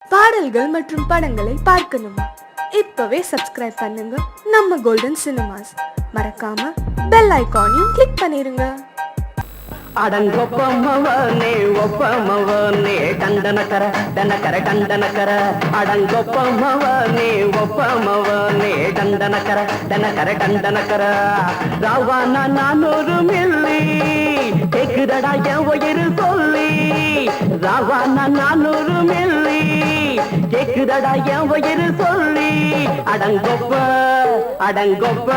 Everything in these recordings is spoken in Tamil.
பாடல்கள் மற்றும் படங்களை பார்க்கணுமா? இப்பவே சப்ஸ்கிரைப் பண்ணுங்க நம்ம கோல்டன் சினிமாஸ். மறக்காம பெல் ஐகானையும் கிளிக் பண்ணிருங்க. அடங்கொப்பமவனே ஒப்பமவனே டண்டனக்கர டனக்கர டண்டனக்கர அடங்கொப்பமவனே ஒப்பமவனே டண்டனக்கர டனக்கர டண்டனக்கர ராவானா 400 மில்லி கேக்குதடா என் உயிர் சொல்லி ராவானா 400 மில்லி கேக்குதடா என் உயிர் சொல்லி அடங்கொப்ப அடங்கொப்ப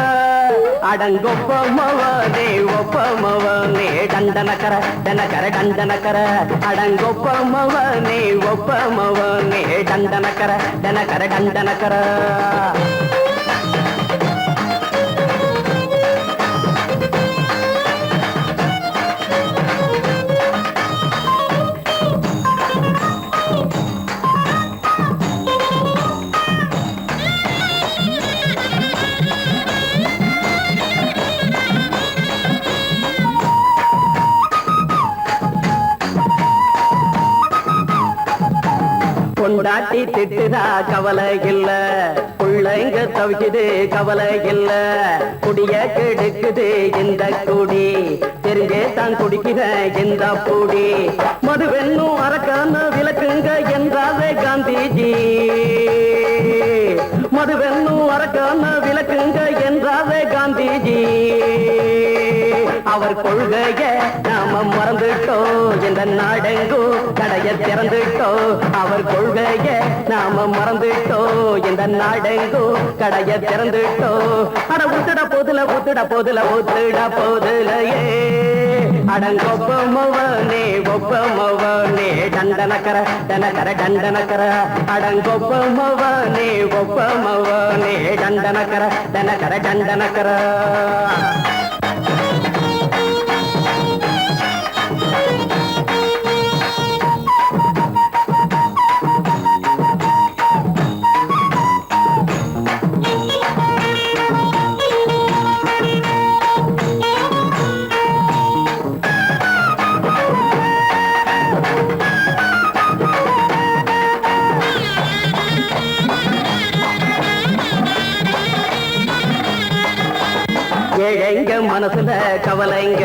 அடங்கொப்பமவனே ஒப்பமவனே டண்டனக்கர டனக்கர டண்டனக்கர அடங்கொப்பமவனே ஒப்பமவனே டண்டனக்கர டனக்கர டண்டனக்கர கொண்டாட்டி திட்டுதா கவலை இல்ல பிள்ளைங்க தவிக்குது கவலை இல்ல குடிய கெடுக்குது இந்த குடி தெரிஞ்சே தான் குடிக்குத இந்த பூடி மதுவென்னும் அரக்கான விளக்குங்க என்றாவே காந்திஜி மதுவென்னும் அரக்கான விளக்குங்க என்றாவே காந்திஜி அவர் கொள்கைய நாம மறந்துட்டோம் இந்த நாடெங்கோ கடைய திறந்துட்டோம் அவர் கொள்கைய நாம மறந்துட்டோம் இந்த நாடெங்கோ கடைய திறந்துட்டோம் அட ஊத்துட போதுல ஊத்துட போதுல ஊத்துட போதுலையே அடங்கொப்பமவனே ஒப்பமவனே டண்டனக்கர டனக்கர டண்டனக்கர அடங்கொப்பமவனே ஒப்பமவனே டண்டனக்கர டனக்கர டண்டனக்கர ஏழைங்க மனசுல கவலைங்க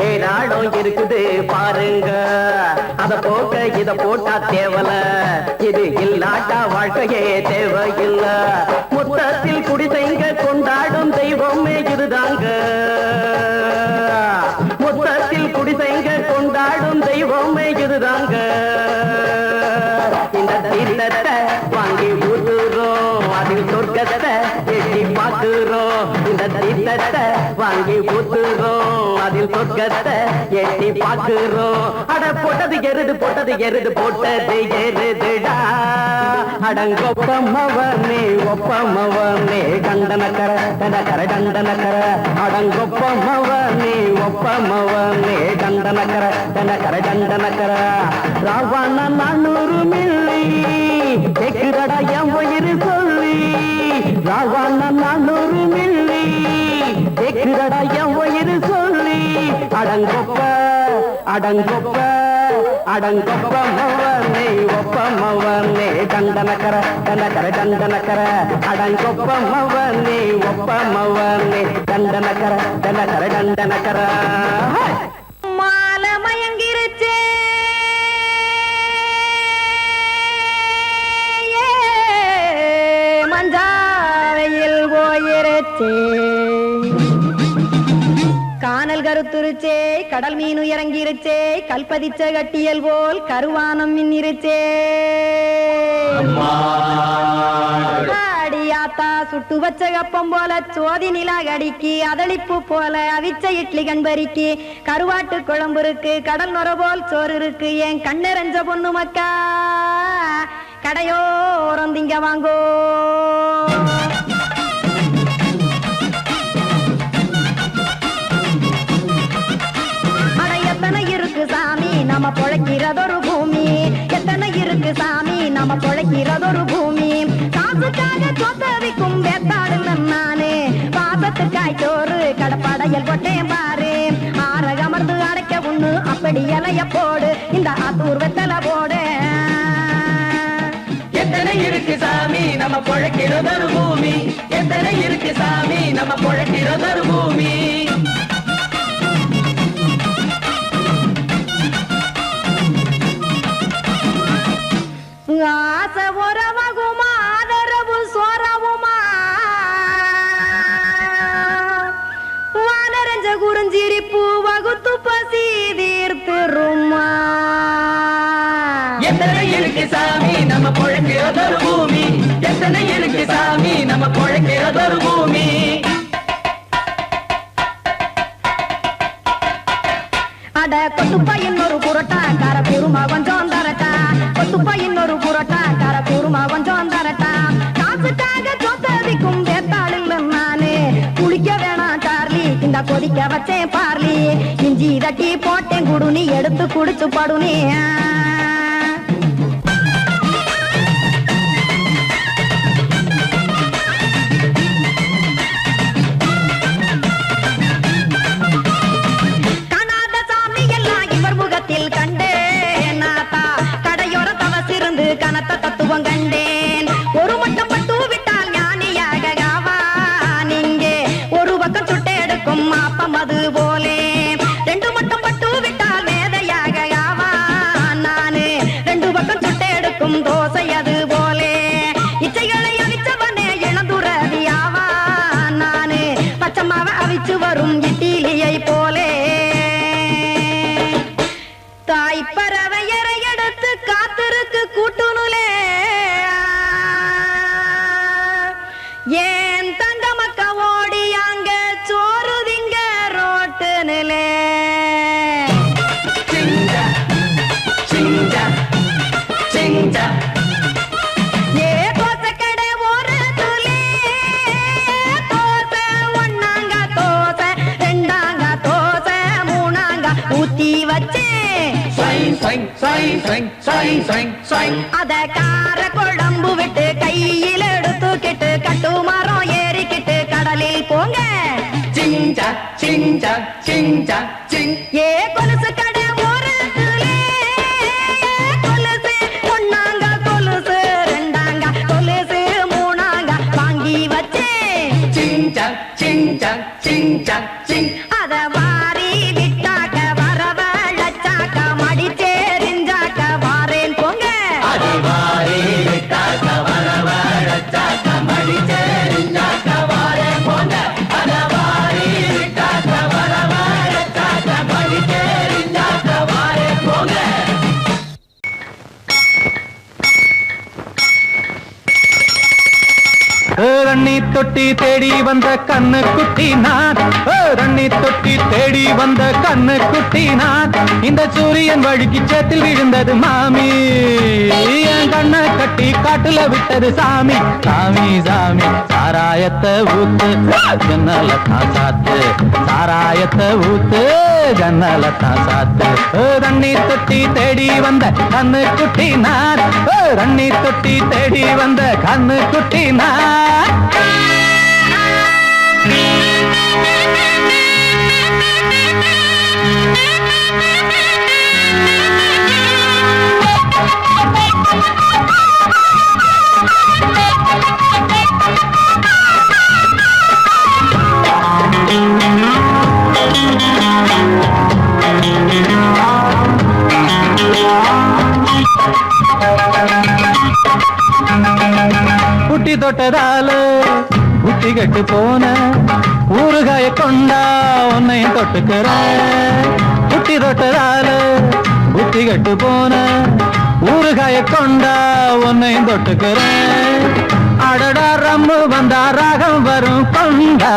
ஏராளம் இருக்குது பாருங்க அத போக்க இத போட்டா தேவல இது இல்லாட்டா வாழ்க்கையே தேவையில்ல மொத்தத்தில் குடிசைங்க கொண்டாடும் தெய்வமே இதுதாங்க மொத்தத்தில் குடிசைங்க கொண்டாடும் தெய்வமே இதுதாங்க இந்த தீர்த்தத்தை வாங்கி ஊத்துறோம் அதில் சொர்க்கத்தை எட்டி பார்க்கிறோம் இந்த தீர்த்தத்தை வாங்கி ஊத்துறோம் அதில் சொர்க்கத்தை எட்டி பார்க்கிறோம் அட போட்டது எருது போட்டது எருதுடா அடங்கொப்பமவனே ஒப்பமவனே டண்டனக்கர டனக்கர டண்டனக்கர அடங்கொப்பமவனே ஒப்பமவனே டண்டனக்கர டனக்கர டண்டனக்கர ராவானா 400 மில்லி கேக்குதடா என் உயிர் சொல்லி ராவானா 400 மில்லி கேக்குதடா என் உயிர் சொல்லி அடங்கொப்ப அடங்கொப்ப அடங்கொப்பமவனே ஒப்பமவனே டண்டனக்கர டனக்கர டண்டனக்கர அடங்கொப்பமவனே ஒப்பமவனே டண்டனக்கர டனக்கர டண்டனக்கர மாலை மயங்கிருச்சே மஞ்சாவையில் போயிருச்சே கானல் கருத்துருச்சே கடல் மீன் இறங்கிருச்சே கல்பதிச்ச கட்டியல் போல் கருவானம் மின்னிருச்சே அடியாத்தா சுட்டு வச்ச கப்பம் போல சோதி நிலா கடிக்கு அதளிப்பு போல அவிச்ச இட்லி கண்பறிக்கு கருவாட்டு குழம்பு இருக்கு கடல் நொர போல் சோறு இருக்கு என் கண்ணெரஞ்ச பொண்ணு மக்கா கடையோரம் திங்க வாங்கோ எத்தனை இருக்கு சாமி நம்ம பொழைக்கிறதொரு பூமி எத்தனை இருக்கு சாமி நம்ம பொழைக்கிறதொரு பூமி காசுக்காக சொத்தவிக்கும் வேத்தாடு நானே பாசத்துக்காய் சோறு கடப்படையல் கொட்டேன் பாரு ஆரகமர்ந்து அடைக்க ஒண்ணு அப்படி இலைய போடு இந்த ஆத்தூர் வெத்தலை போடு எத்தனை இருக்கு சாமி நம்ம பொழைக்கிறதொரு பூமி, எத்தனை இருக்கு சாமி நம்ம பொழைக்கிறதொரு பூமி. ஆசை உறவகுமா ஆதரவு சோரவுமா வானரஞ்ச குறிஞ்சிரிப்பு வகுத்து பசி தீர்த்துருமா. எத்தனை இருக்கு சாமி நம்ம பொழைக்கிறதொரு பூமி, எத்தனை இருக்கு சாமி நம்ம பொழைக்கிறதொரு பூமி. அட கொத்துப்பா இன்னொரு புரட்டா கார குருமா கொஞ்சம் தரட்டா, கொத்துப்பா இன்னொரு புரட்டா கார குருமா கொஞ்சம் தரட்டா. காசுக்காக சொத்ததிக்கும் வேத்தாளில் நானு குளிக்க வேணாம் சார்லி, இந்த கொதிக்க வச்சேன் பார்லி. இஞ்சி தட்டி போட்டேன் குடுனி எடுத்து குடிச்சு படுனி. கனத்த தத்துவம் கண்டேன் ஒரு மட்டம் பட்டு விட்டால் ஞானியாக ஆவான் இங்கே. ஒரு பக்கம் சுட்டு எடுக்கும் மாப்பம் அது போலே, ரெண்டு மட்டம் பட்டு விட்டால் மேதையாக ஆவான் நானு. ரெண்டு பக்கம் சுட்டு எடுக்கும் தோசை அது போலே, இச்சைகளை அவிச்சவனே இளந்துறவி ஆவான் நானு. பச்சமாவ அவிச்சு வரும் இட்டிலியை போலே தாய் பறவையரை எடுத்து காத்திருக்கு கூட்டுனுலே. ஏன் தங்க மக்க ஓடி அங்க சோறுதிங்க ரோட்டு நிலே. ஏ தோசை கடை ஒரு துளி தோசை, ஒன்னாங்க தோசை, ரெண்டாங்க தோசை, மூணாங்க ஊத்தி வச்சே. அத கார குழம்பு விட்டு கையில் எடுத்துக்கிட்டு கட்டு மரம் ஏறிக்கிட்டு கடலில் போங்க. ஏ கொலுசு கடை ஒரு கொலுசு, ஒன்னாங்க கொலுசு, ரெண்டாங்க கொலுசு, மூணாங்க வாங்கி வச்சே. அத வாரி விட்டாக்க வரவழைச்சாக்க மடிச்சேரிஞ்சாக்க வாரேன் போங்க. ரண்ணி தொட்டி தேடி வந்த கண்ணு குட்டி நான், ரண்ணி தொட்டி தேடி வந்த கண்ணு குட்டி நான். இந்த சூரியன் வழுக்கி சேத்தில் விழுந்தது மாமி, என் கண்ணை கட்டி காட்டுல விட்டது சாமி. சாமி சாமி சாராயத்தை ஊத்து ஜன்னல தான் சாத்து, சாராயத்தை ஊத்து ஜன்னல தான் சாத்து. ரண்ணி தொட்டி தேடி வந்த கண்ணு குட்டி நான், ரண்ணி தொட்டி தேடி வந்த கண்ணு குட்டி நான். புட்டி தொட்டதால புத்தி கட்டு போன ஊறுகாய கொண்டா உன்னையும் தொட்டுக்கிற. புட்டி தொட்டதால புத்தி கட்டு போன ஊறுகாய கொண்டா உன்னையும் தொட்டுக்கிற. அடடா ரம்மு வந்தா ராகம் வரும் கொண்டா,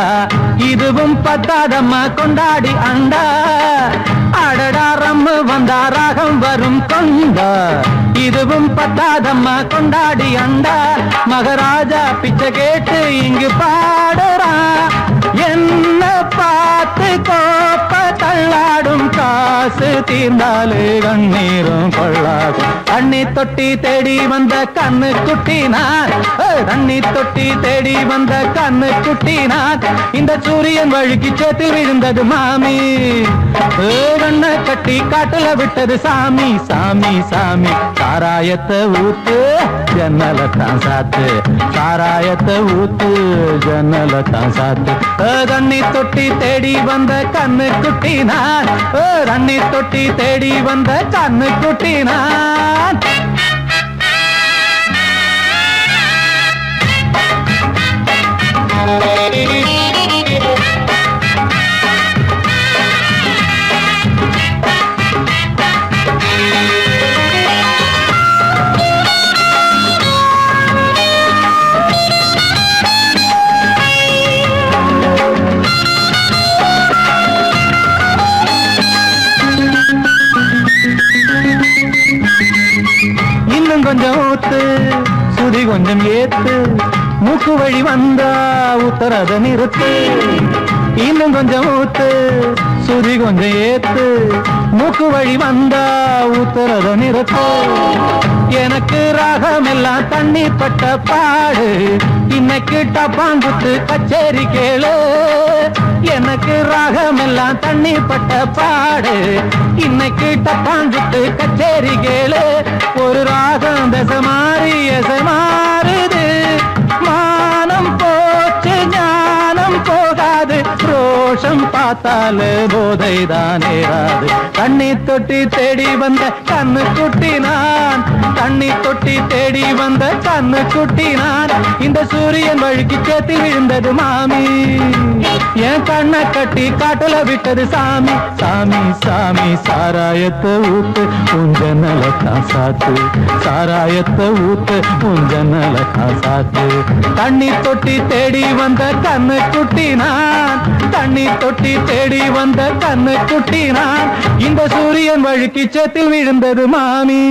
இதுவும் பத்தாதம்மா கொண்டாடி அண்டா. அடடா ரம்மு வந்தா ராகம் வரும் கொண்டா, இதுவும் பத்தாதம்மா கொண்டாடி அண்டா. மகாராஜா பிச்சை கேட்டு இங்கு பாடுறான், என்ன பார்த்து கோப்ப தள்ளாடும் காசு தீர்ந்தாலே கண்ணீரும் கொள்ளாகும். தண்ணி தொட்டி தேடி வந்த கண்ணு குட்டி நான், தண்ணி தொட்டி தேடி வந்த கண்ணு குட்டி நான். இந்த சூரியன் வழுக்கி சேத்தில் விழுந்தது மாமி, கண்ணை கட்டி காட்டுல விட்டது சாமி. சாமி சாமி சாராயத்தை ஊத்து ஜன்னலை தான் சாத்து சாராயத்தை ஊத்து ஜன்னலை தான் சாத்து தண்ணி தொட்டி தேடி வந்த கண்ணு குட்டி நான் தண்ணி தொட்டி தேடி வந்த கண்ணு குட்டி நான் இன்னும் கொஞ்சம் ஊத்து சுதி கொஞ்சம் ஏத்து மூக்கு வழி வந்தா உத்தரத நிறுத்து இன்னும் கொஞ்சம் ஊத்து சுதி கொஞ்சம் ஏத்து மூக்கு வழி வந்தா உத்தரத நிறுத்து எனக்கு ராகம் எல்லாம் தண்ணி பட்ட பாடு இன்னைக்கு டப்பாங்குத்து கச்சேரி கேளு எனக்கு ராகம் எல்லாம் தண்ணி பட்ட பாடு இன்னைக்கு டப்பாங்குத்து கச்சேரி கேளு ஒரு ராகம் தசை மாறி எசை மாறுது மானம் போச்சு ஞானம் போகாது ரோஷம் பார்த்தாலே போதைதான் ஏறாது தண்ணி தொட்டி தேடி வந்த கண்ணு குட்டி நான் தண்ணி தொட்டி தேடி வந்த கண்ணு குட்டி நான் இந்த சூரியன் வழுக்கி சேத்தி விழுந்தது மாமி என் கண்ணை கட்டி காட்டுல விட்டது சாமி சாமி சாமி சாராயத்தை ஊத்து உஞ்சனல காசாத்து சாராயத்தை ஊத்து உஞ்சனல காசாத்து தண்ணி தொட்டி தேடி வந்த கண்ணு குட்டி நான் தண்ணி தொட்டி தேடி வந்த கண்ணு குட்டி நான் இந்த சூரியன் வழுக்கி சேத்தில் விழுந்தது மாமி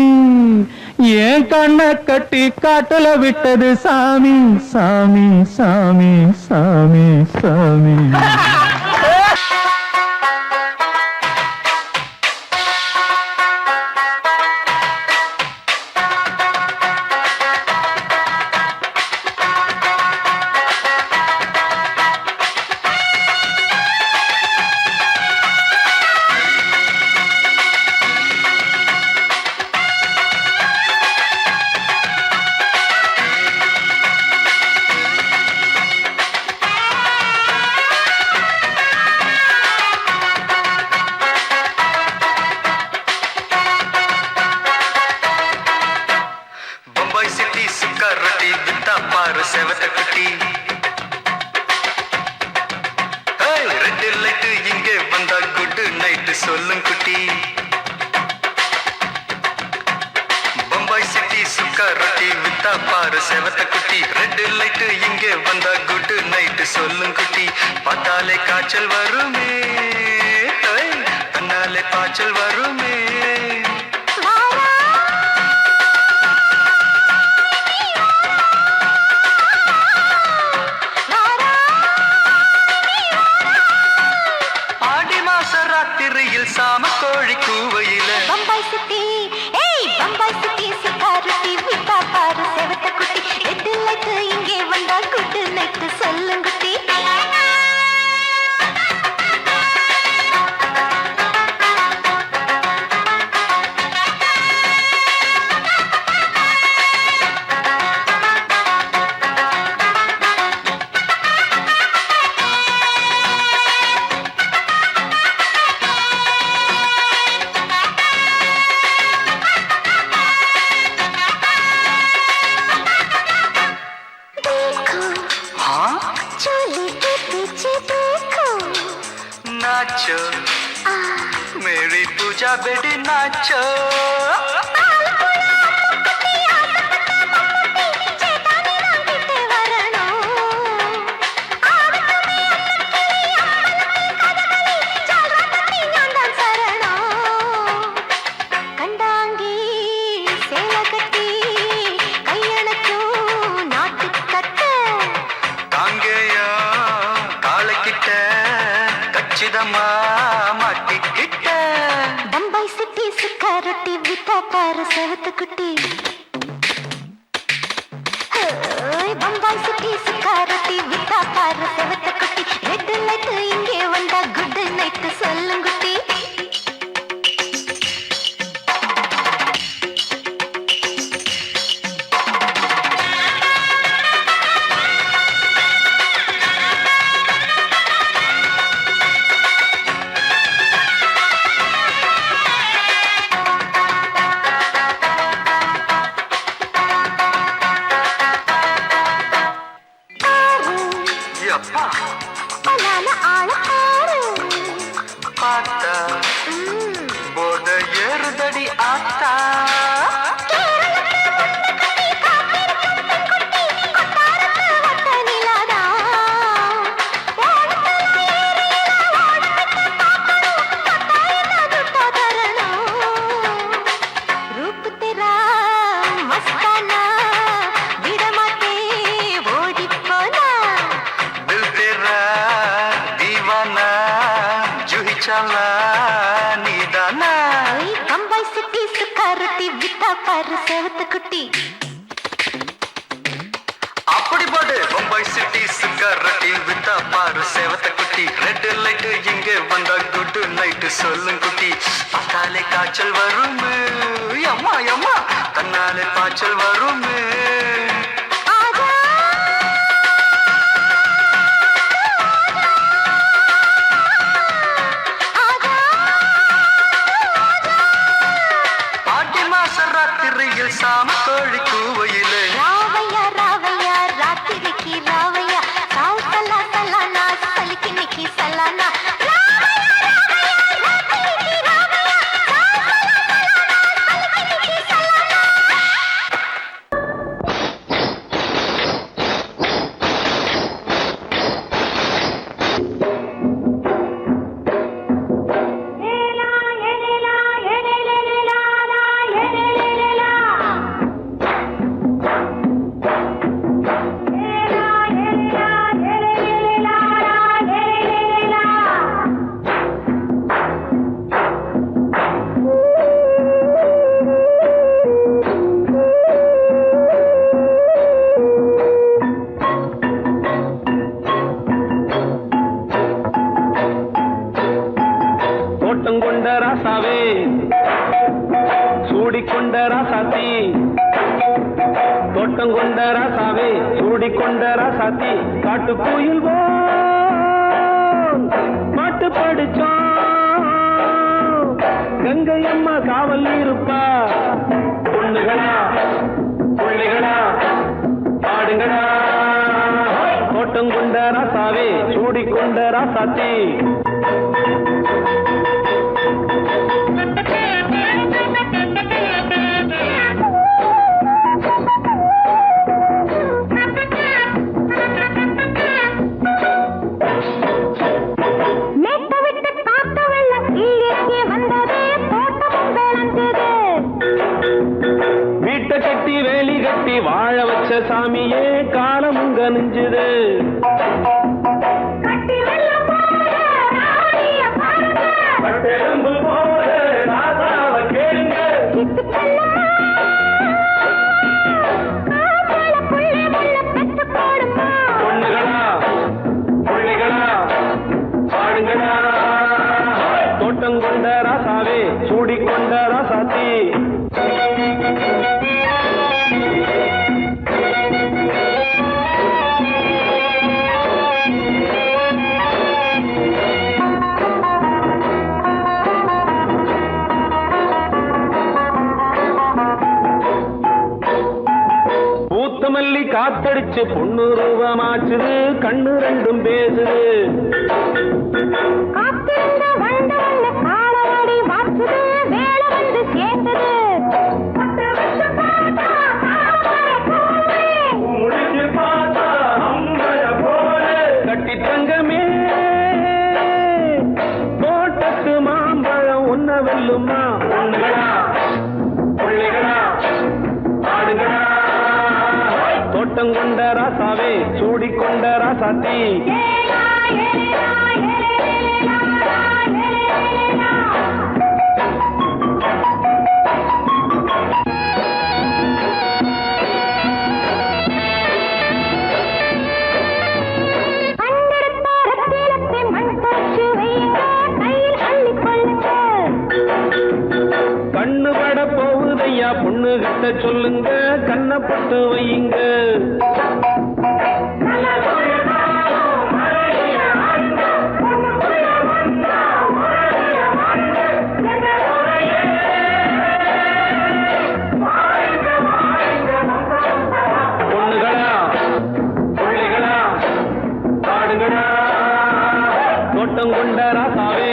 என் கண்ணை கட்டி காட்டுல விட்டது சாமி சாமி சாமி சாமி சாமி சொல்லும் குட்டி பம்பாய் சிட்டி சுக்கா ரொட்டி வித்தா பாரு செவத்த குட்டி ரெட் லைட் இங்கே வந்தா குட் நைட் சொல்லும் குட்டி பார்த்தாலே காய்ச்சல் வருமே தன்னாலே பாய்ச்சல் வருமே சாம கோழி கூவையில பம்பாய் சிட்டி பம்பாய் சிட்டி சுக்கா ரொட்டி வித்தா பாரு செவத்த குட்டி ரெட் லைட் இங்கே வந்தா குட் நைட் சொல்லும் குட்டி नाचो मेरी पूजा बेटी नाचो பம்பாய் சிட்டி சுக்கா ரொட்டி வித்தா பாரு செவத்த குட்டி பம்பாய் சிட்டி சுக்கா ரொட்டி வித்தா பாரு செவத்த குட்டி ரெட் லைட் இங்கே வந்தா குட் நைட் சொல்லும் குட்டி பாரு செவத்து குட்டி. அப்படி போடு பம்பாய் சிட்டி சுக்கர் ரொட்டி வித்தா பாரு சேவத்த குட்டி. ரெட் லைட் இங்கே வந்தா குட் நைட் சொல்லும் குட்டி. பார்த்தாலே காய்ச்சல் வரும் அம்மா அம்மா தன்னாலே பாய்ச்சல் வரும். ஆடி மாச ராத்திரியில் சாம கோழி கூவையிலே ராவையா ராவையா ராத்திரிக்கு ராவையா சாவு சல்லா சல்லானா சலிக்கு நிக்கி சல்லானா. தோட்டங்கொண்ட ராசாவே சூடிக்கொண்ட ராசாத்தி. தோட்டங்கொண்ட ராசாவே சூடிக்கொண்ட ராசாத்தி. காட்டு கோயில் பாட்டு படிச்சோம். கங்கை அம்மா காவல் இருப்பா. பொண்ணுகளா பிள்ளைகளா பாடுங்களா. தோட்டங்கொண்ட ராசாவே சூடிக்கொண்ட ராசாத்தி. வீட்டை கட்டி வேலி கட்டி வாழ வச்ச சாமியே காலமுங்க நெஞ்சுது. பொண்ணுகளா பிள்ளைகளா பாடுங்களா. தோட்டங்கொண்ட ராசாவே சூடிக்கொண்ட ராசாத்தி. பூத்தமல்லி காத்தடிச்சு பொண்ணு ரூபமாச்சுது. கண்ணு ரெண்டும் பேசுது. கட்டி தங்கமே தோட்டத்து மாம்பழம் ஒன்ன வெல்லுமா. பொண்ணுகளா பிள்ளைகளா பாடுங்களா. தோட்டங்கொண்ட ராசாவே சூடிக்கொண்ட ராசாத்தி. கண்ணு பட போகுதையா பொண்ணு கிட்ட சொல்லுங்க. கண்ணப்பட்டு வையுங்க. பொண்ணுகளா பிள்ளைகளா பாடுங்களா. தோட்டங்கொண்ட ராசாவே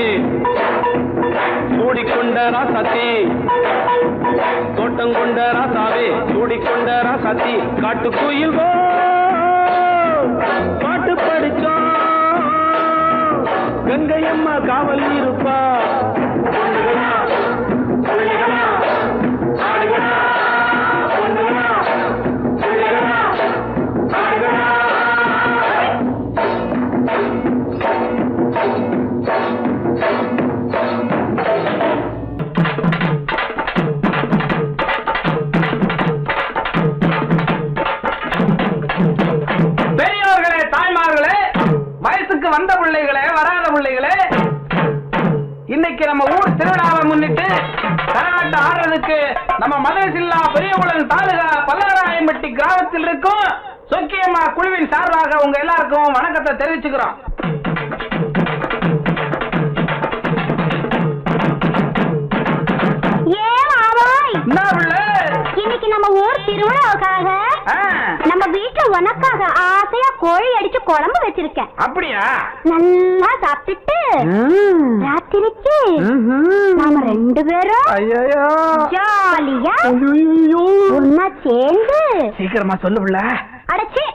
சூடிக்கொண்ட ராசாத்தி. தோட்டங்கொண்ட ராசாவே சூடிக்கொண்ட ராசாத்தி. காட்டு கோயில் பாட்டு படிச்சோம். கங்கை அம்மா காவல் இருப்பா. பொண்ணுகளா பிள்ளைகளா பாடுங்களா. பொண்ணுகளா பிள்ளைகளா பாடுங்களா. பிள்ளைகளே, வராத பிள்ளைகளே, இன்னைக்கு நம்ம ஊர் திருவிழாவை முன்னிட்டு கரகாட்டம் ஆடுறதுக்கு நம்ம மதரசில்லா பெரியகுளம் தாலுகா பல்லாராயம்பட்டி கிராமத்தில் இருக்கும் சொக்கியம்மா குழுவின் சார்பாக உங்க எல்லாருக்கும் வணக்கத்தை தெரிவிச்சுக்கிறோம். இன்னைக்கு நம்ம ஊர் திருவிழாவுக்காக நம்ம வீட்டுல உனக்காக ஆசையா கோழி அடிச்சு குழம்பு வச்சிருக்கேன். அப்படியா? நல்லா சாப்பிட்டுட்டு ராத்திரிக்கு நாம 2 பேரும் ஜாலியா ஒன்னா சேர்ந்து சீக்கிரமா சொல்லுவில்ல. அடைச்சி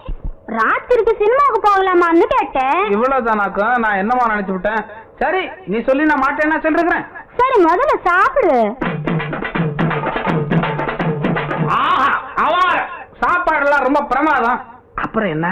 ராத்திரிக்கு சினிமாவுக்கு போகலாமான்னு கேட்டேன். இவ்வளவுதானாக்கா? நான் என்னமா நினைச்சு விட்டேன். சரி, நீ சொல்லி நான் மாட்டேன்னா சொல்றேன். சரி, முதல்ல சாப்பிடு. சாப்பாடுலாம் ரொம்ப பிரமாதம். அப்புறம் என்ன?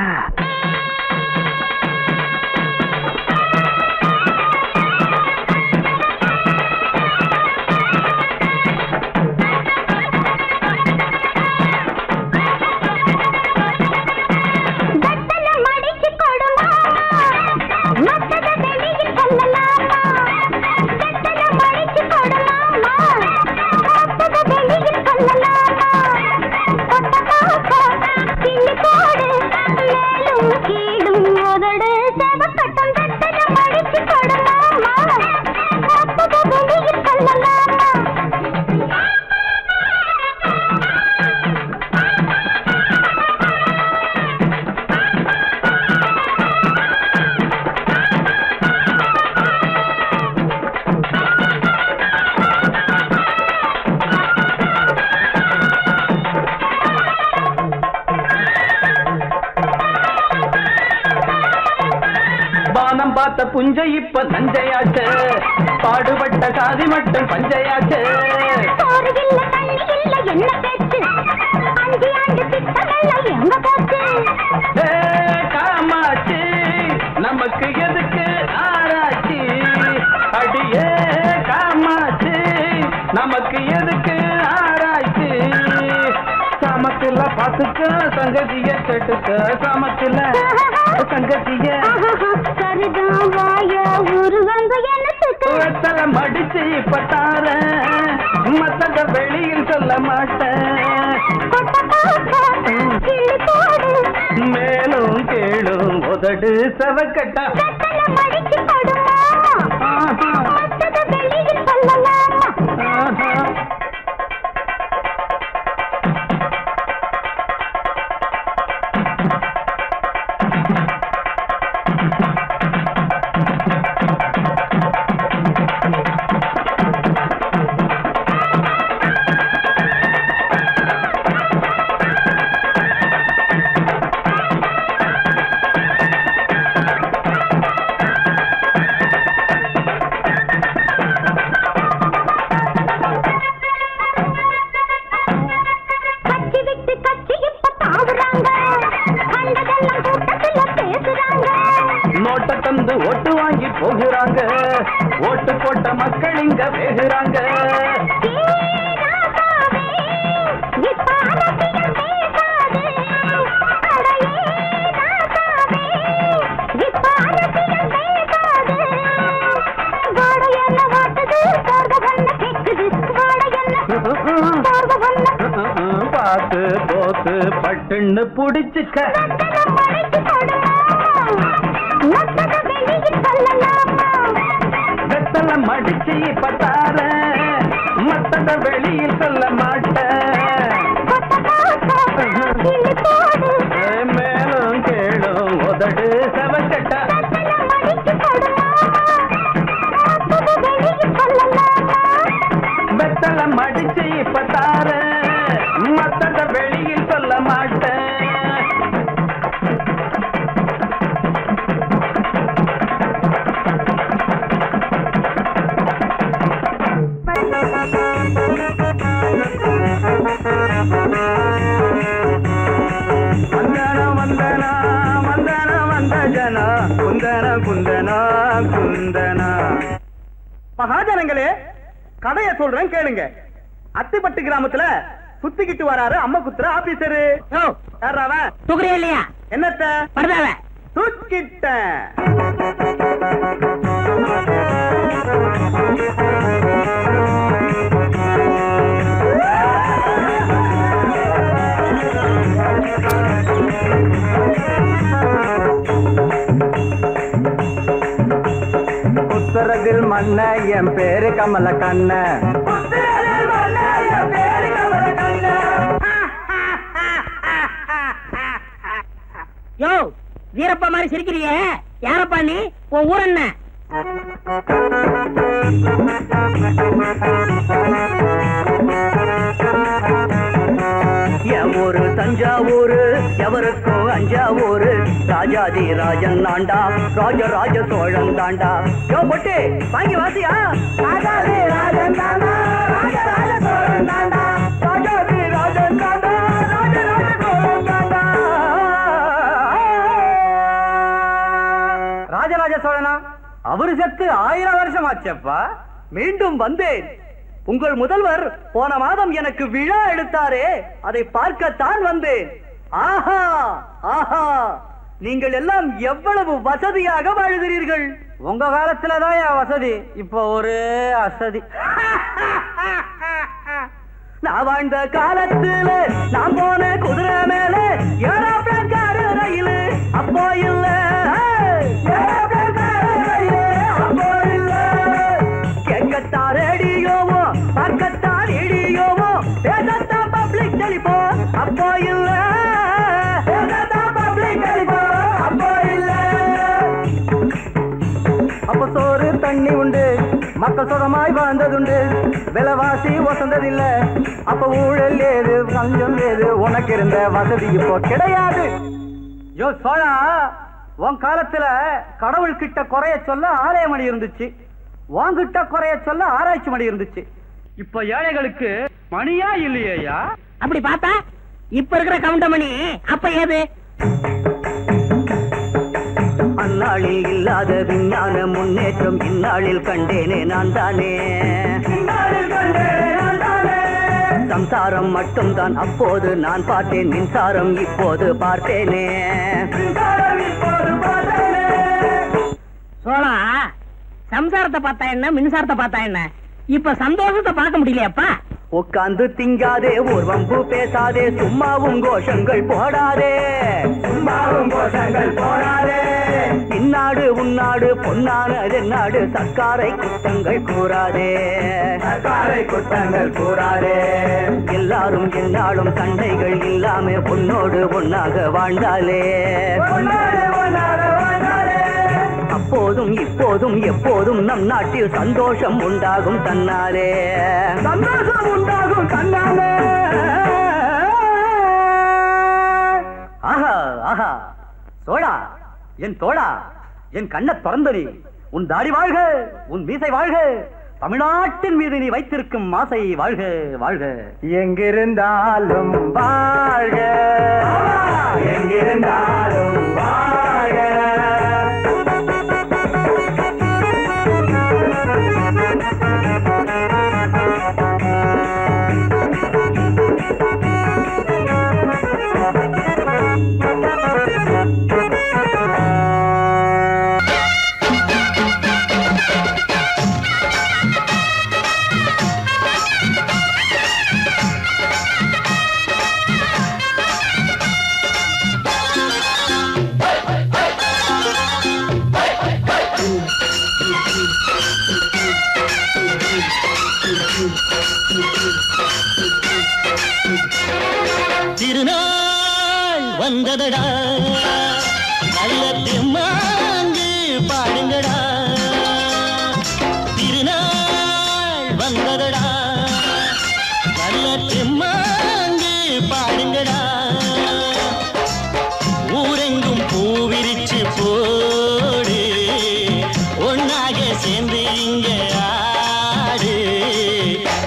பார்த்த புஞ்சை இப்ப நஞ்சையாச்சு, பாடுபட்ட சாதி மட்டும் பஞ்சையாச்சு. காமாச்சு நமக்கு எதுக்கு ஆராய்ச்சி, அடியே காமாச்சு நமக்கு எதுக்கு ஆராய்ச்சி. சமத்துல பாத்துக்க சங்கதிய கேட்டுக்க, சமத்துல சங்கதிய மடிச்சு இப்ப தார மத்தத வெளியில் சொல்ல மாட்டேன். மேலும் கேளும் உதடு சவக்கட்டா ஓட்டு வாங்கி போகிறாங்க, ஓட்டு போட்ட மக்கள் இங்க பேசுறாங்க. பார்த்து போத்து பட்டுன்னு புடிச்சுக்க, வெத்தல மடிச்சு பத்தார மத்தத வெளியில் சொல்ல மாட்டேன். மேலும் கேளும் உதடு சவக்கட்டா வெத்தல மடிச்சு பத்தார மத்தத வெளியில் சொல்ல மாட்டேன். மகாஜனங்களே, கதைய சொல்றேன் கேளுங்க. அத்திப்பட்டு கிராமத்துல சுத்திக்கிட்டு வராரு அம்மகுத்துற ஆபீசரு. தூக்குறியா இல்லையா? என்னத்த படுதாவ தூக்கிட்ட உத்தரத்தில் மன்ன என் பேரு கமல கண்ண. யோ வீரப்பா மாதிரி சிரிக்கிறியே, யாரப்பா நீ? உன் ஊர் என்ன? என் ஊரு தஞ்சாவூரு, எவருக்கும் அஞ்சாவூரு. ராஜாதி ராஜன் தாண்டா, ராஜராஜ சோழன் தாண்டா. யோ பொட்டு வாங்கி வாசியா. ராஜாதி ராஜன் தாண்டா, ராஜராஜ சோழன் தாண்டா. ராஜாதி ராஜன் தாண்டா, ராஜராஜ சோழன் தாண்டா. ராஜராஜ சோழனா? அவரு செத்து 1000 வருஷம் ஆச்சப்பா. மீண்டும் வந்தேன். உங்கள் முதல்வர் போன மாதம் எனக்கு விழா எடுத்தாரே, அதை பார்க்கத்தான் வந்தேன். ஆஹா ஆஹா, நீங்கள் எல்லாம் எவ்வளவு வசதியாக வாழ்கிறீர்கள். உங்க காலத்துலதான் என் வசதி, இப்ப ஒரே அசதி. நான் வாழ்ந்த காலத்துல நான் போன குதிரை மேல ஏரோப்ளேன் காரு ரயில் அப்போ இல்ல. ஏரோப்ளேன் காரு ரயில் அப்போ இல்ல. கேட்கத்தான் ரேடியோவோ, பார்க்கத்தான் ரேடியோவோ, பேசத்தான் பப்ளிக் டெலிபோன் அப்போ இல்ல. பேசத்தான் பப்ளிக் டெலிபோன் அப்போ இல்ல. அப்ப சோறு தண்ணி உண்டு, மக்கள் சுகமாய் வாழ்ந்ததுண்டு. விலைவாசி வசந்ததில்ல, அப்ப ஊழல் ஏது, கஞ்சம் ஏது, உனக்கு இருந்த வசதி இப்போ கிடையாது. யோ சோழா, உன் காலத்துல கடவுள் கிட்ட குறைய சொல்ல ஆலய மணி இருந்துச்சு, உன்கிட்ட குறைய சொல்ல ஆராய்ச்சி மணி இருந்துச்சு. இப்ப ஏழைகளுக்கு மணியா இல்லையா? அப்படி பார்த்தா இப்ப இருக்கிற கவுண்டமணி அப்ப ஏது? அந்நாளில் இல்லாத விஞ்ஞான முன்னேற்றம் இந்நாளில் கண்டேனே நான் தானே. சம்சாரம் மட்டும்தான் அப்போது நான் பார்த்தேன், மின்சாரம் இப்போது பார்த்தேனே. சோழா, சம்சாரத்தை பார்த்தா என்ன, மின்சாரத்தை பார்த்தா என்ன? இப்ப சந்தோஷத்தை பார்க்க முடியலையாப்பா? உட்கார்ந்து திங்காதே, ஒரு வம்பு பேசாதே, சும்மாவும் கோஷங்கள் போடாதே. சும்மாவும் கோஷங்கள் போடாதே. இந்நாடு உன்னாடு பொன்னானது நாடு, சர்க்காரை குற்றங்கள் கூறாதே. சர்க்காரை குற்றங்கள் கூறாதே. எல்லாரும் என்னாலும் சண்டைகள் இல்லாம உன்னோடு ஒன்னாக வாழ்ந்தாலே. அப்போதும் இப்போதும் எப்போதும் நம் நாட்டில் சந்தோஷம் உண்டாகும் தன்னாலே. சந்தோஷம் உண்டாகும் தன்னாலே. ஆஹா ஆஹா, சோழா என் தோழா, என் கண்ண திறந்தனி, உன் தாடி வாழ்க, உன் மீசை வாழ்க, தமிழ்நாட்டின் மீது நீ வைத்திருக்கும் ஆசை வாழ்க வாழ்க. எங்கிருந்தாலும் வாழ்க, எங்கிருந்தாலும் வாழ்க. திருநாள் வந்ததடா, நல்ல தெம்மாங்கு பாடுங்கடா. திருநாள் வந்ததடா, நல்ல தெம்மாங்கு பாடுங்கடா. ஊரெங்கும் பூவிரிச்சு போடு, ஒன்னாக சேர்ந்து இங்க ஆடு.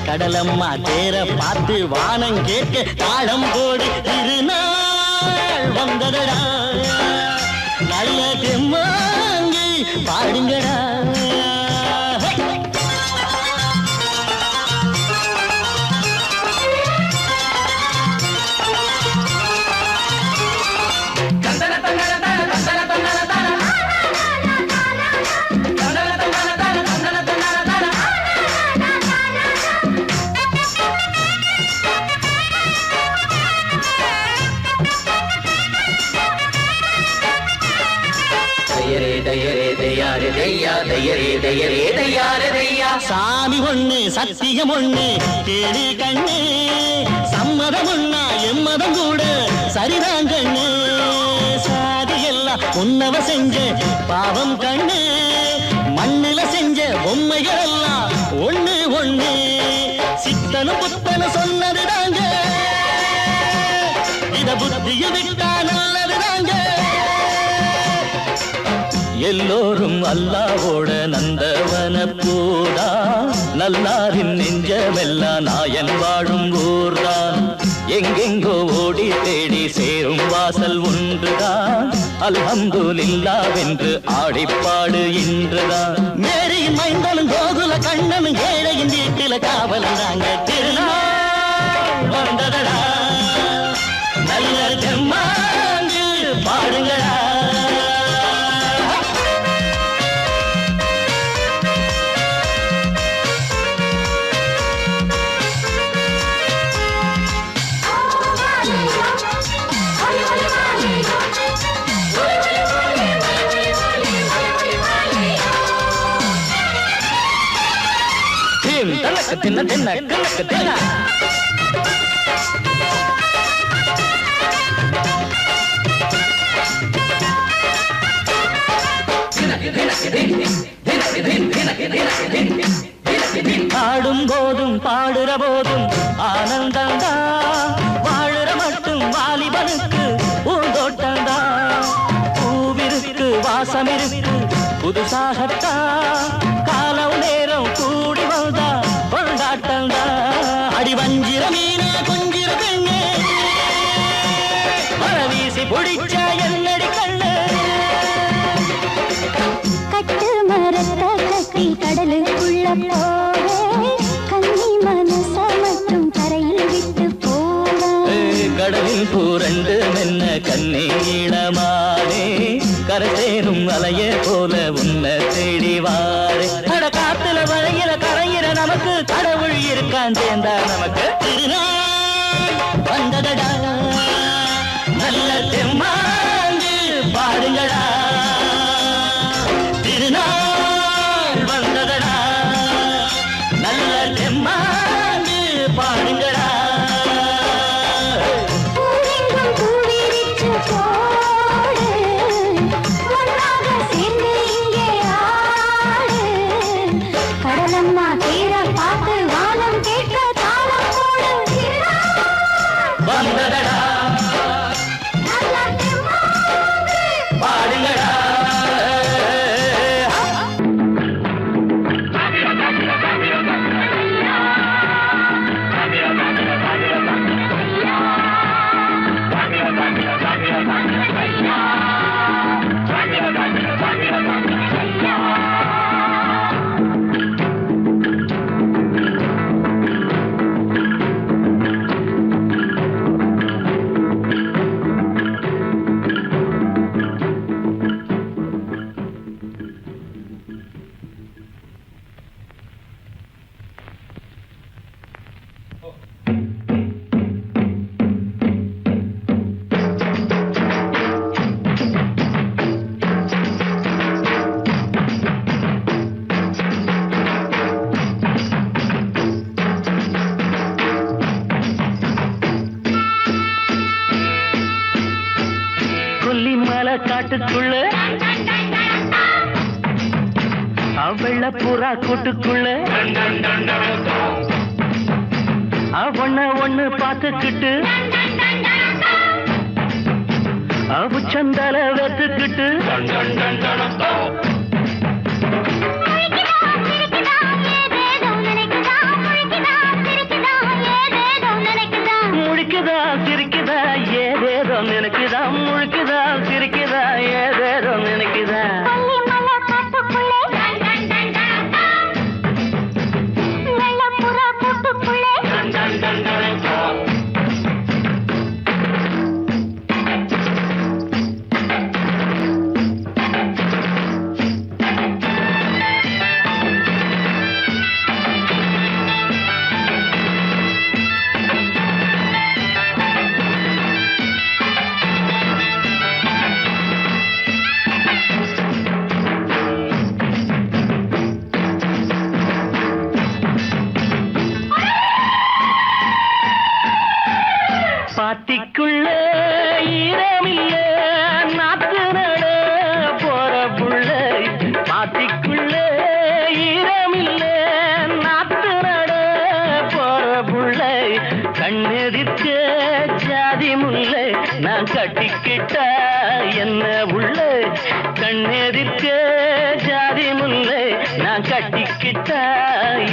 கடலம்மா தேர பார்த்து வானம் கேட்க தாளம் போடு. திருநாள் வந்ததடா, நல்ல தெம்மாங்கி பாடுங்கடா. தையரே தையரே தையாரே தையா தையரே தையரே தையாரே தையா. சாமி ஒண்ணு சத்தியம் ஒண்ணு கேடு கண்ணு, சம்மதம் ஒண்ணா எம்மதம் கூட சரிதான் கண்ணு. சாதி எல்லாம் உன்னவ செஞ்ச பாவம் கண்ணு, மண்ணில செஞ்ச பொம்மைகள் எல்லாம் ஒண்ணு ஒண்ணு. சித்தனும் புத்தனும் சொன்னது தாங்க, இத புத்தியில் விட்டா நல்லது தாங்க. எல்லோரும் அல்லாவோட நந்தவன பூதா, நல்லாரின் நெஞ்சமெல்லாம் நாயன் வாழும் ஊர்தான். எங்கெங்கோ ஓடி தேடி சேரும் வாசல் ஒன்றுதான், அல்ஹம்துலில்லாஹ்வென்று ஆடிப்பாடு இன்றுதான். மேரியின் மைந்தனும் கோகுல கண்ணனும் ஏழையின் வீட்டில காவலன் தாங்க. திருநாள் வந்ததடா, நல்ல தெம்மாங்கு பாடுங்களா. தின்ன தின்ன கணக்கு தின்ன ஆடும் போதும் பாடுற போதும் ஆனந்தந்தா, வாழுற மட்டும் வாலிபனுக்கு பூந்தோட்டந்தா. பூவிருக்கு வாசம் இருக்கு புதுசாகத்தா, காலம் நேரம் கூடி வந்தா கொண்டாட்டந்தா. அடி வஞ்சிர மீனே கொஞ்சிர பெண்ணே, மர வீசி பிடிச்ச என்னடி கண்ணு. கட்டு மரத்த கட்டி கடலுக்குள்ள போவே, கன்னி மனச மட்டும் கரையில் விட்டு போவே. கடலில் பூரண்டு மென்ன கண்ணீளமானே, கரசேரும் அலைய போல உன்னை தேடி வாரே. அட காத்துல வளையில கரையிற நமக்கு கடவுள் இருக்கான் சேர்ந்தா நமக்கு. திருநாள் வந்ததடா, நல்ல தெம்மாங்கு பாடுங்கடா. திருநாள் வந்ததடா, நல்ல தெம்மாங்கு பாடுங்கடா. பூவெங்கும் பூவிரிச்சு போடு, ஒன்றாக சேர்ந்து இங்கே ஆடு. கடலம்மா தீர பார்த்து வானம் கேட்க தாளம் போடு. வந்ததடா, நல்ல தெம்மாங்கு பாடுங்கடா. கொல்லிமலை காட்டுக்குள்ள வெள்ள புறா கூட்டுக்குள்ள ஒண்ண ஒண்ணு பார்த்துக்கிட்டு உச்சந்தல வெத்துக்கிட்டு முழிக்குதா சிரிக்குதா ஏதேதோ நினைக்குதா. முழிக்குதா சிரிக்குதா ஏதேதோ நினைக்குதா. கட்டிக்கிட்டா என்ன உள்ள கண்ணெதிர்க்க ஜாதி முல்லை நான் கட்டிக்கிட்டா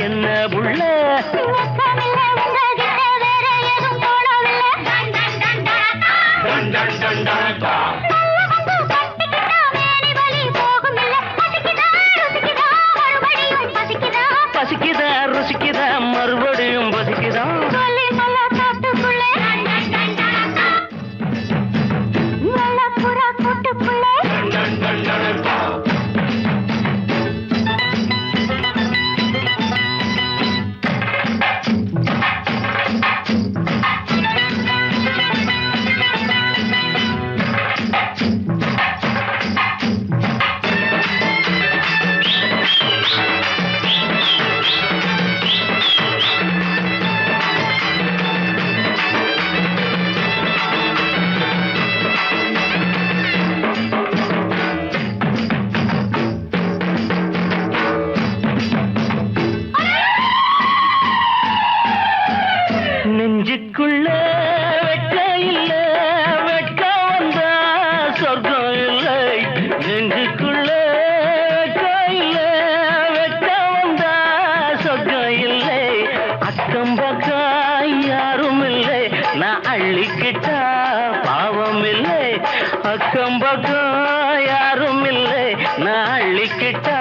என்ன உள்ள பசிக்குதா ருசிக்குதா மறுபடியும் பசிக்குதா நெஞ்சுக்குள்ள வெட்க இல்ல வெட்க வந்தா சொர்க்கம் இல்லை நெஞ்சுக்குள்ள வெட்க இல்ல வெட்க வந்தா சொர்க்கம் இல்லை அக்கம் பக்கம் யாரும் இல்லை நான் அள்ளிக்கிட்டா பாவம் இல்லை அக்கம் பக்கம் யாரும் இல்லை நான் அள்ளிக்கிட்டா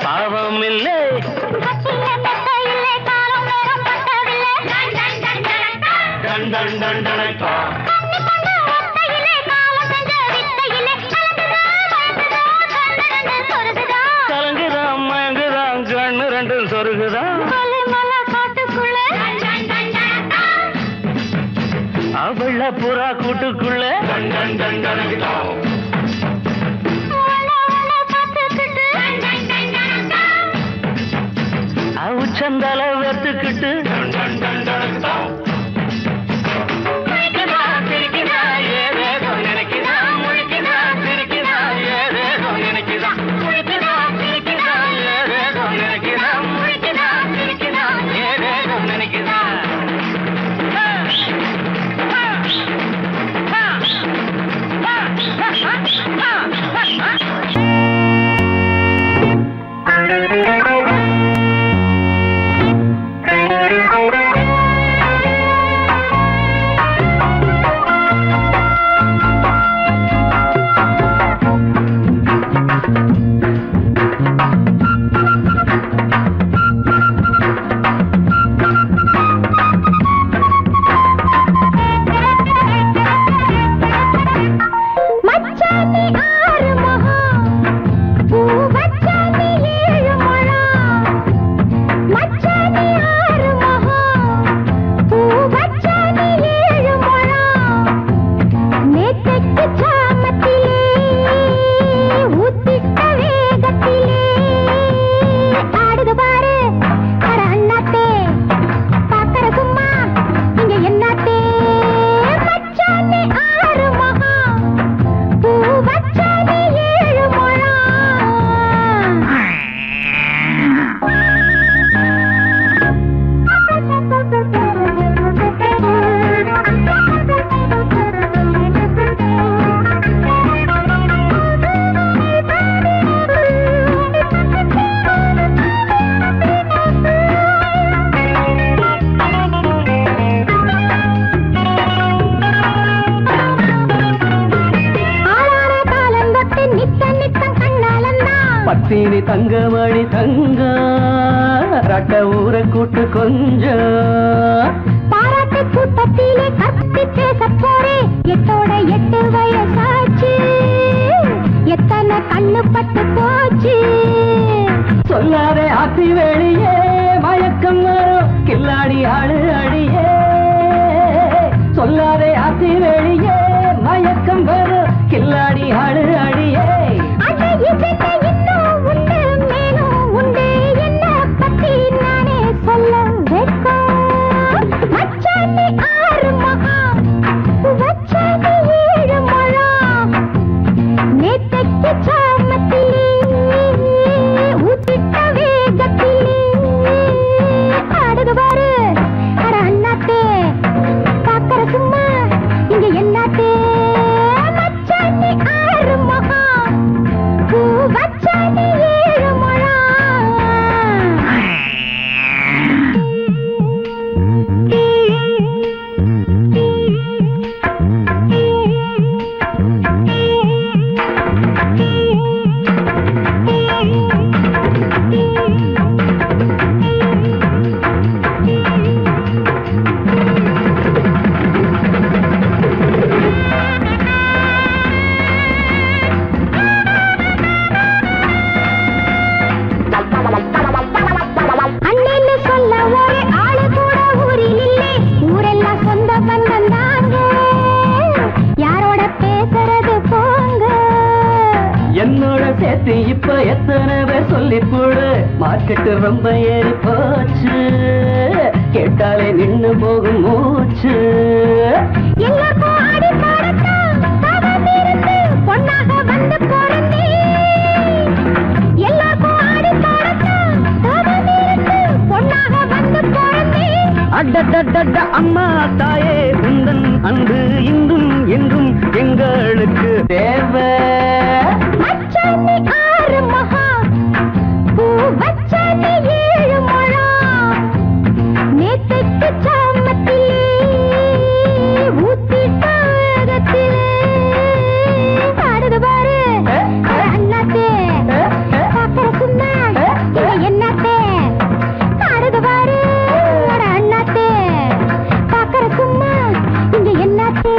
பாவம் இல்லை கலங்குதான் மயங்குதான் கண்ணு ரெண்டும் சொருகுதான் அவள புறா கூட்டுக்குள்ள அவுச்சந்தால வெத்துக்கிட்டு பத்தினி தங்கமணி தங்க ரட்ட ஊரை கூட்டு கொஞ்சம் பாராட்டு கூட்டத்திலே கத்தி பேச போறே எட்டோட 8 வயசாச்சு எத்தனை கண்ணு பட்டு போச்சு சொல்லாதே ஆத்தி வெளியே மயக்கம் வரும் கில்லாடி ஆடு அடியே சொல்லாதே ஆத்தி வெளியே மயக்கம் வரும் கில்லாடி ஆடு அடியே இங்க பத்தி இப்ப எத்தனை பேர் சொல்லி போடு மார்க்கெட்டு ரொம்ப ஏறி போச்சு கேட்டாலே நின்னு போகும் மூச்சு எல்லாருக்கும் ஆடி பாடத்தான் தவம் இருந்து பொன்னாக வந்து பிறந்தே. எல்லாருக்கும் ஆடி பாடத்தான் தவம் இருந்து பொன்னாக வந்து பிறந்தே. அடடடட அம்மா தாயே உந்தன் அன்பு இன்றும் என்றும் எங்களுக்கு தேவை. மச்சானி 6 மகா பூ வச்சானி 7 முழம் நேத்தைக்கு சாமத்திலே ஊத்திட்டாகத்திலே பாடுது பாரு அண்ணாத்தே பாக்கற சும்மா என்னத்தே பாடுது பாரு அண்ணாத்தே பாக்கற சும்மா இங்க என்னத்தே.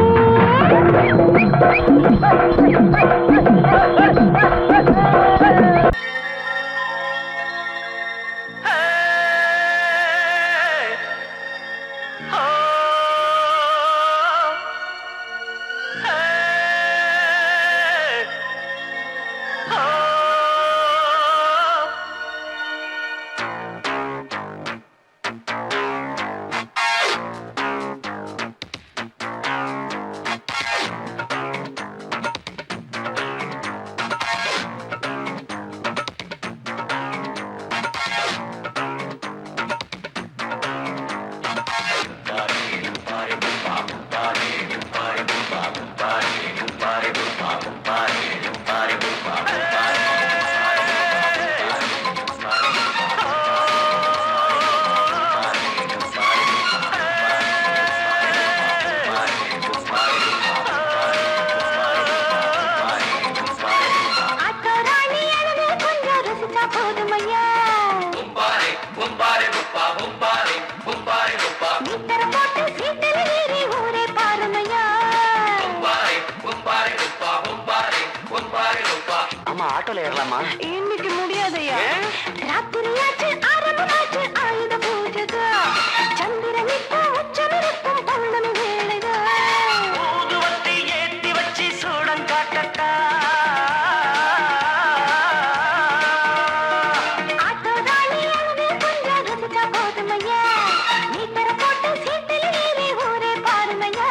ஆட்டோல ஏறலாமா? இன்னைக்கு முடியாதையா? ராத்திரியாச்சு ஆரம்பமாச்சு ஆயுத பூஜைக்கு சந்திரன் இப்போ உச்சமிருக்கும் பௌர்ணமி வேளைக்கு ஊதுவத்தி ஏத்தி வச்சு சூடம் காட்டட்டா ஆட்டோதானி அழுது கொஞ்சம் ரசிச்சா போதுமையா நீ தர போட்டு சீட்டில் ஏறி ஊரே பாருமையா.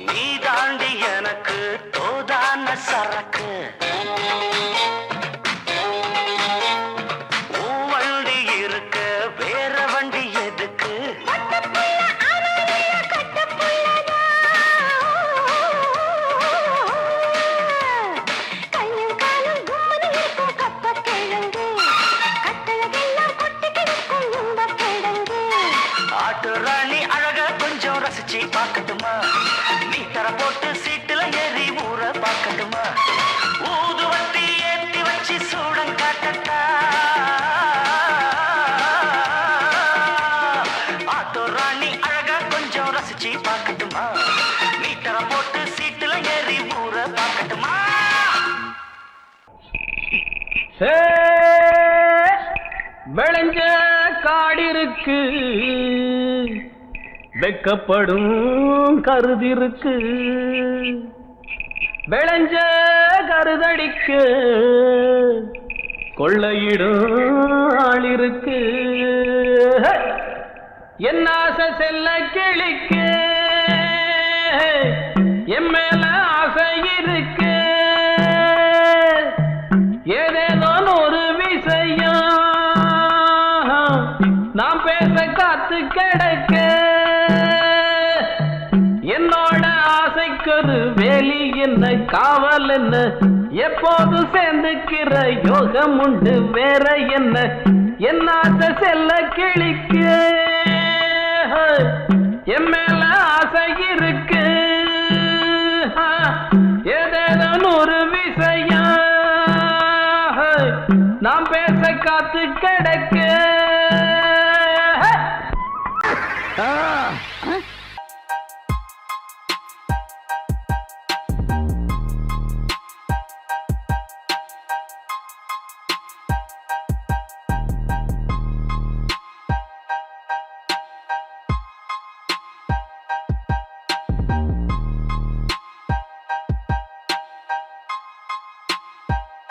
நீ தாண்டி எனக்கு பார்க்கட்டுமா மீட்டர போட்டு சீட்டுல ஏறி ஊற பார்க்கட்டுமா ஊதுவத்தி ஏத்தி வச்சு சூடம் காட்டட்டா ஆட்டோ ராணி அழகா கொஞ்சம் ரசிச்சு பார்க்கட்டுமா மீட்டர போட்டு சீட்டுல ஏறி ஊற பார்க்கட்டுமா விளைஞ்ச காடிருக்கு வெக்கப்படும் கருதிருக்கு விளைஞ்ச கருதடிக்க கொள்ளையிடும் ஆளிருக்கு என் ஆசை செல்ல கிளிக்கு என் மேல ஆசை இருக்கு ஏதேதோ ஒரு விஷயம் நாம் பேச காத்து கிடக்க என்னோட ஆசைக்கொரு வேலி என்ன காவல் என்ன எப்போது சேர்ந்துக்கிற யோகம் உண்டு வேற என்ன என் ஆசை செல்ல கிளிக்கு என் மேல ஆசை இருக்கு ஏதேதோ ஒரு விஷயம் நாம் பேச காத்து கிடக்க